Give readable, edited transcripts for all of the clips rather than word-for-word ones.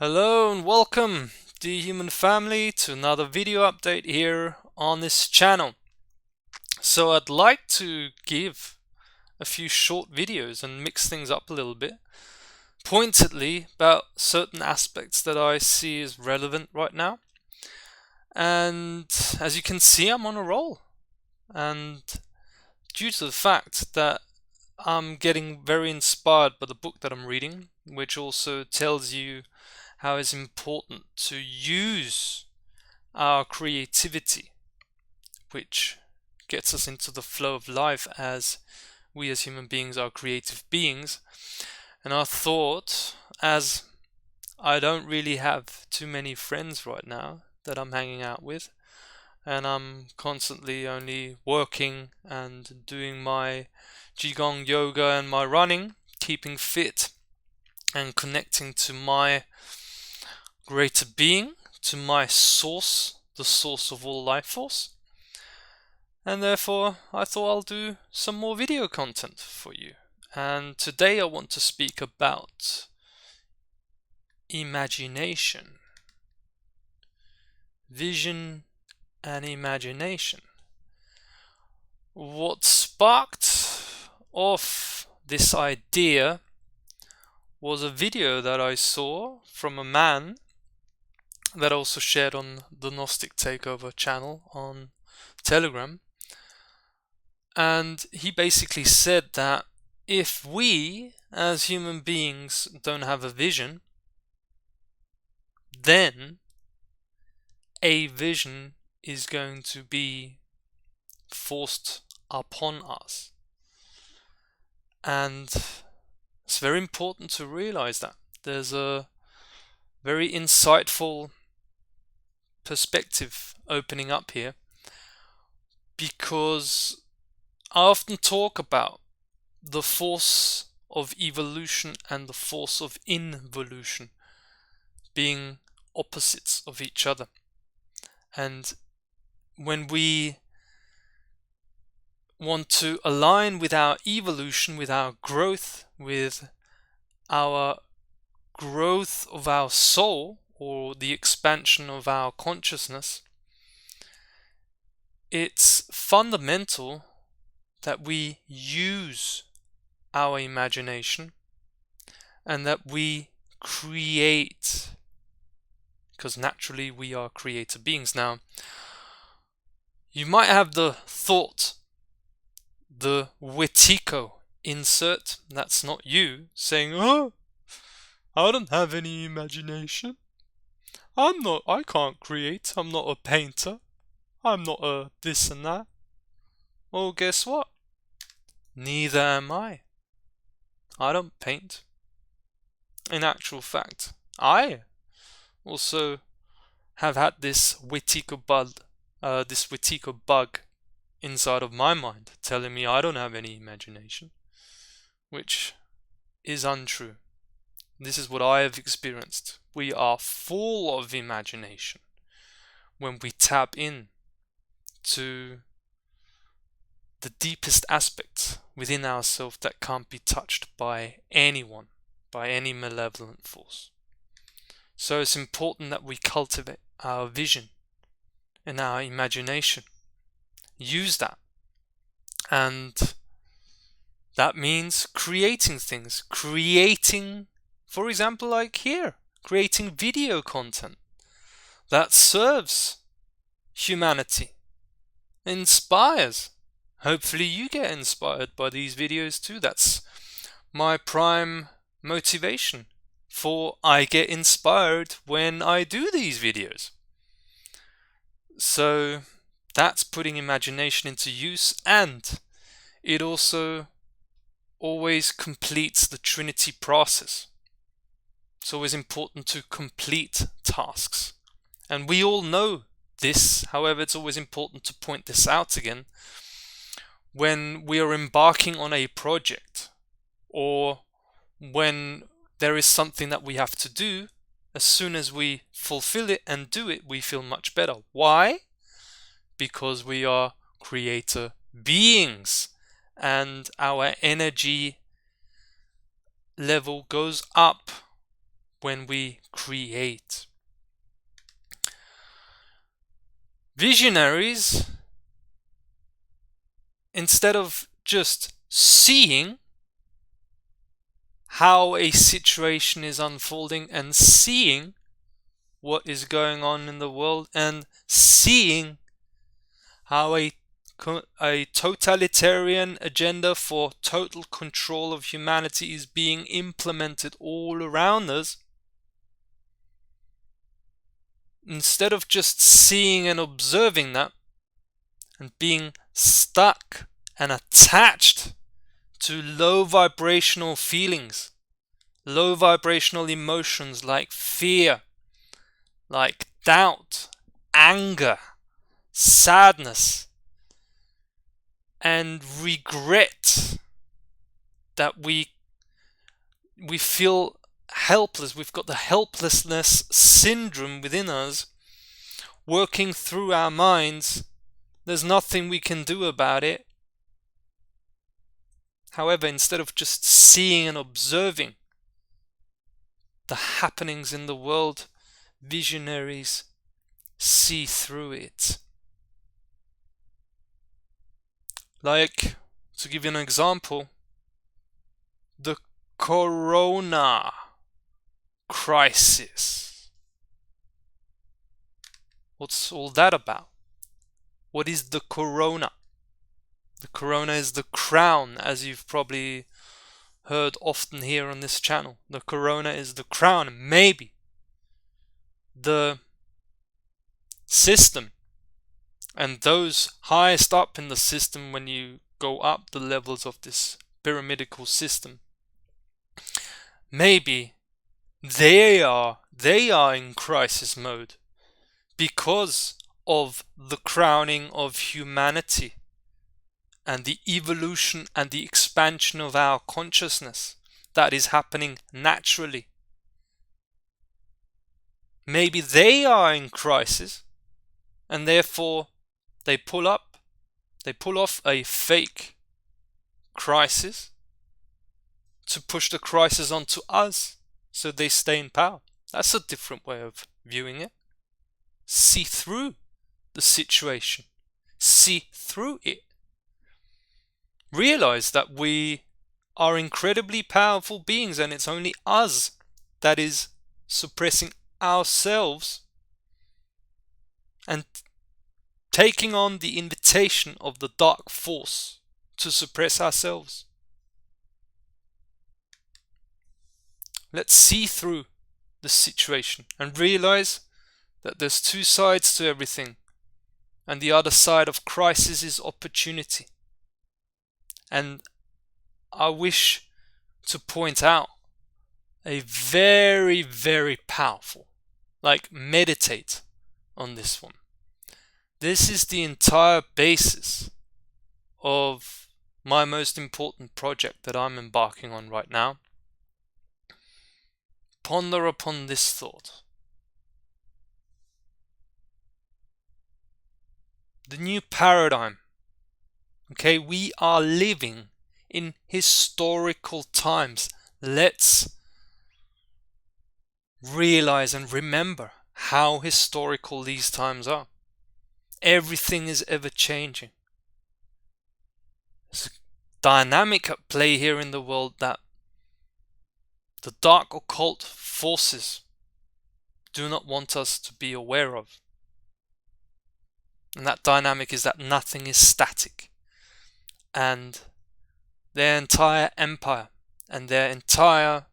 Hello and welcome, dear human family, to another video update here on this channel. So I'd like to give a few short videos and mix things up a little bit, pointedly about certain aspects that I see as relevant right now. And as you can see, I'm on a roll. And due to the fact that I'm getting very inspired by the book that I'm reading, which also tells you how it's important to use our creativity, which gets us into the flow of life, as we as human beings are creative beings. And I thought, as I don't really have too many friends right now that I'm hanging out with, and I'm constantly only working and doing my Qigong yoga and my running, keeping fit and connecting to my greater being, to my source, the source of all life force. And therefore, I thought I'll do some more video content for you. And today I want to speak about imagination, vision, and imagination. What sparked off this idea was a video that I saw from a man that I also shared on the Gnostic Takeover channel on Telegram. And he basically said that if we as human beings don't have a vision, then a vision is going to be forced upon us. And it's very important to realize that. There's a very insightful perspective opening up here, because I often talk about the force of evolution and the force of involution being opposites of each other. And when we want to align with our evolution, with our growth, with our growth of our soul, or the expansion of our consciousness, it's fundamental that we use our imagination and that we create, because naturally we are creator beings. Now, you might have the thought, the Wetiko insert, that's not you, saying, "Oh, I don't have any imagination. I can't create. I'm not a painter. I'm not a this and that." Well, guess what? Neither am I. I don't paint. In actual fact, I also have had this Wetiko bug inside of my mind telling me I don't have any imagination, which is untrue. This is what I have experienced. We are full of imagination when we tap in to the deepest aspects within ourselves that can't be touched by anyone, by any malevolent force. So it's important that we cultivate our vision and our imagination. Use that. And that means creating things. Creating, for example, like here, creating video content that serves humanity, inspires. Hopefully you get inspired by these videos too. That's my prime motivation, for I get inspired when I do these videos. So that's putting imagination into use, and it also always completes the Trinity process. It's always important to complete tasks. And we all know this, however, it's always important to point this out again. When we are embarking on a project, or when there is something that we have to do, as soon as we fulfill it and do it, we feel much better. Why? Because we are creator beings, and our energy level goes up when we create. Visionaries, instead of just seeing how a situation is unfolding and seeing what is going on in the world and seeing how a totalitarian agenda for total control of humanity is being implemented all around us, instead of just seeing and observing that and being stuck and attached to low vibrational feelings, low vibrational emotions like fear, like doubt, anger, sadness, and regret, that we feel helpless. We've got the helplessness syndrome within us working through our minds. There's nothing we can do about it. However, instead of just seeing and observing the happenings in the world, visionaries see through it. Like, to give you an example, the Corona crisis. What's all that about? What is the Corona? The Corona is the crown, as you've probably heard often here on this channel. The Corona is the crown. Maybe the system and those highest up in the system, when you go up the levels of this pyramidical system, maybe they are in crisis mode because of the crowning of humanity and the evolution and the expansion of our consciousness that is happening naturally. Maybe they are in crisis, and therefore they pull off a fake crisis to push the crisis onto us so they stay in power. That's a different way of viewing it. See through the situation. See through it. Realize that we are incredibly powerful beings, and it's only us that is suppressing ourselves and taking on the invitation of the dark force to suppress ourselves. Let's see through the situation and realize that there's two sides to everything, and the other side of crisis is opportunity. And I wish to point out a very, very powerful, meditate on this one. This is the entire basis of my most important project that I'm embarking on right now. Ponder upon this thought. The new paradigm. Okay, we are living in historical times. Let's realize and remember how historical these times are. Everything is ever changing. There's a dynamic at play here in the world that the dark occult forces do not want us to be aware of. And that dynamic is that nothing is static. And their entire empire and their entire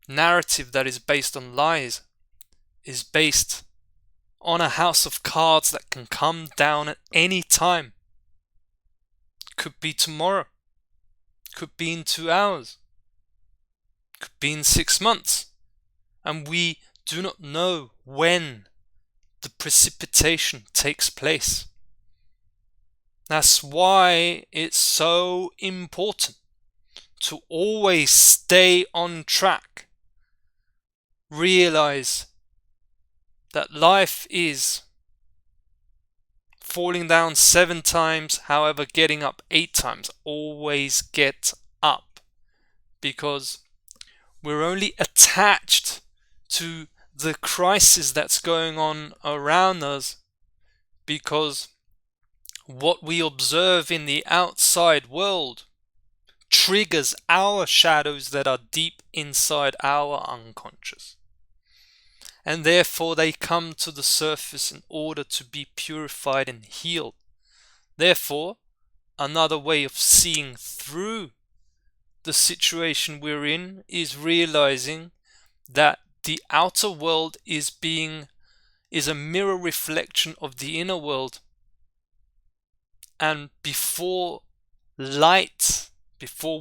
narrative that is based on lies is based on a house of cards that can come down at any time. Could be tomorrow, could be in 2 hours, could be in 6 months, and we do not know when the precipitation takes place. That's why it's so important to always stay on track. Realize that life is falling down 7 times, however, getting up 8 times. Always get up, because We're only attached to the crisis that's going on around us because what we observe in the outside world triggers our shadows that are deep inside our unconscious. And therefore they come to the surface in order to be purified and healed. Therefore, another way of seeing through the situation we're in is realizing that the outer world is a mirror reflection of the inner world. And before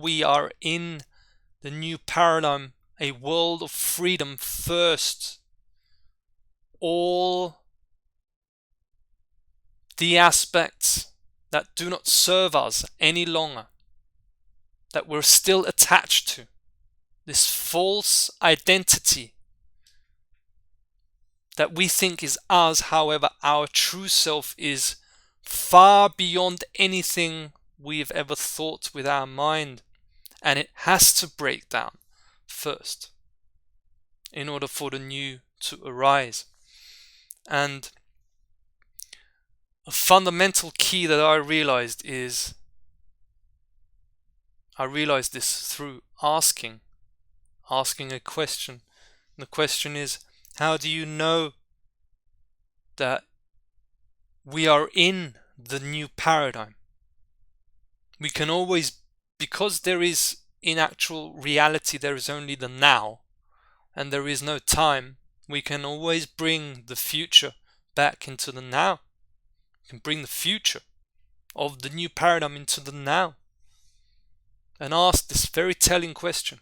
we are in the new paradigm, a world of freedom first, all the aspects that do not serve us any longer, that we're still attached to, this false identity that we think is us, however our true self is far beyond anything we've ever thought with our mind, and it has to break down first in order for the new to arise. And a fundamental key that I realized this through asking a question. And the question is, how do you know that we are in the new paradigm? We can always, because there is, in actual reality, there is only the now, and there is no time, we can always bring the future back into the now. We can bring the future of the new paradigm into the now and ask this very telling question.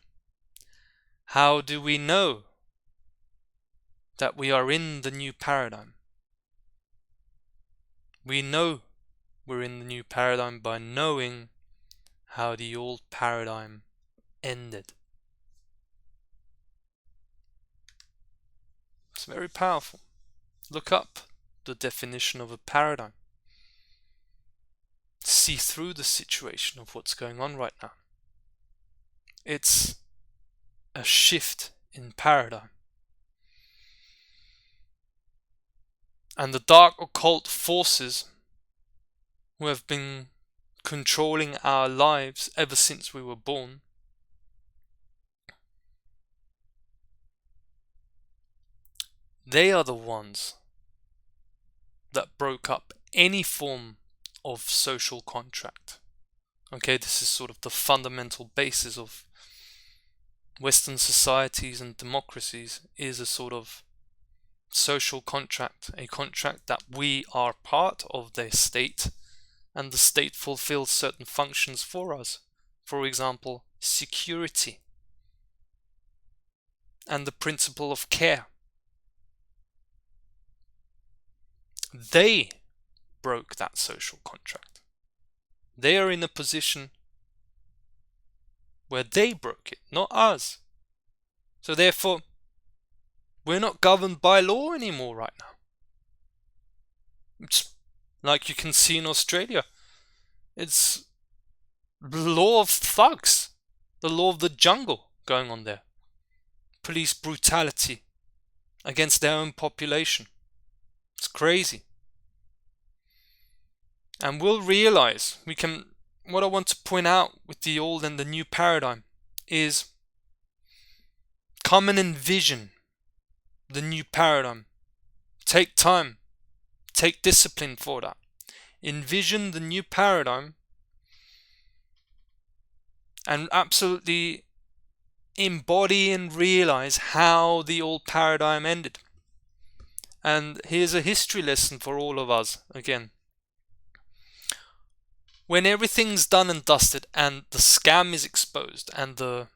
How do we know that we are in the new paradigm? We know we're in the new paradigm by knowing how the old paradigm ended. It's very powerful. Look up the definition of a paradigm. See through the situation of what's going on right now. It's a shift in paradigm. And the dark occult forces who have been controlling our lives ever since we were born, they are the ones that broke up any form of social contract. Okay, this is sort of the fundamental basis of Western societies and democracies, is a sort of social contract, a contract that we are part of their state and the state fulfills certain functions for us. For example, security and the principle of care. They broke that social contract. They are in a position where they broke it, not us. So therefore, we're not governed by law anymore right now. It's like you can see in Australia. It's the law of thugs, the law of the jungle going on there. Police brutality against their own population. It's crazy. And we'll realize, what I want to point out with the old and the new paradigm is, come and envision the new paradigm. Take time, take discipline for that. Envision the new paradigm and absolutely embody and realize how the old paradigm ended. And here's a history lesson for all of us again. When everything's done and dusted and the scam is exposed and the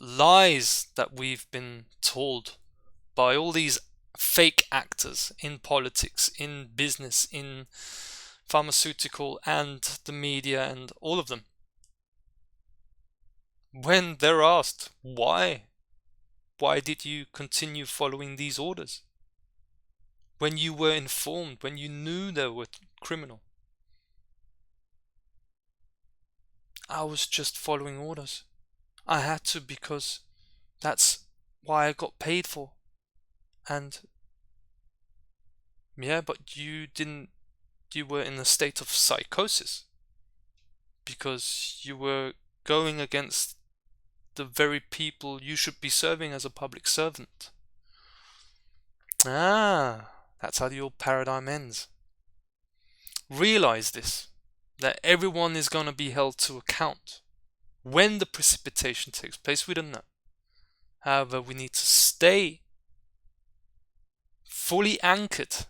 lies that we've been told by all these fake actors in politics, in business, in pharmaceutical and the media and all of them, when they're asked why did you continue following these orders when you were informed, when you knew they were criminal? I was just following orders. I had to because that's why I got paid for. And yeah, but you didn't, you were in a state of psychosis because you were going against the very people you should be serving as a public servant. Ah, that's how the old paradigm ends. Realize this, that everyone is going to be held to account. When the precipitation takes place, we don't know. However, we need to stay fully anchored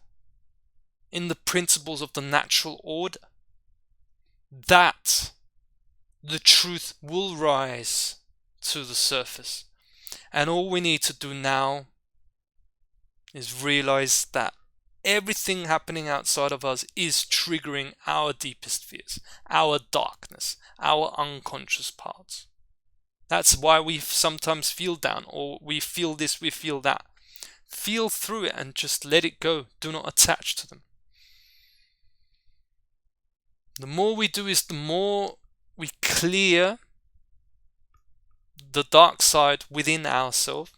in the principles of the natural order. That the truth will rise to the surface. And all we need to do now is realize that everything happening outside of us is triggering our deepest fears, our darkness, our unconscious parts. That's why we sometimes feel down, or we feel this, we feel that. Feel through it and just let it go. Do not attach to them. The more we do is the more we clear the dark side within ourselves,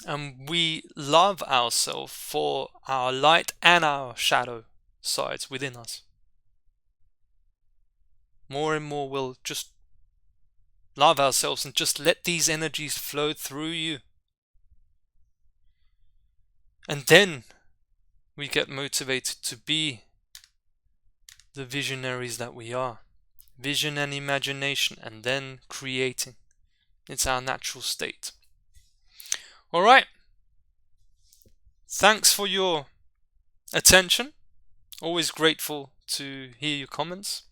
and we love ourselves for our light and our shadow sides within us. More and more we'll just love ourselves and just let these energies flow through you. And then we get motivated to be the visionaries that we are. Vision and imagination, and then creating. It's our natural state. Alright. Thanks for your attention. Always grateful to hear your comments.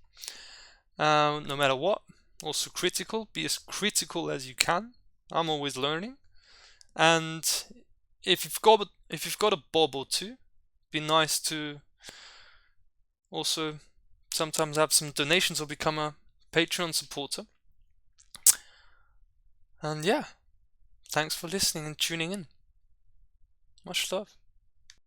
No matter what. Also critical. Be as critical as you can. I'm always learning. And if you've got a bob or two, be nice to also sometimes have some donations or become a Patreon supporter. And yeah, thanks for listening and tuning in. Much love.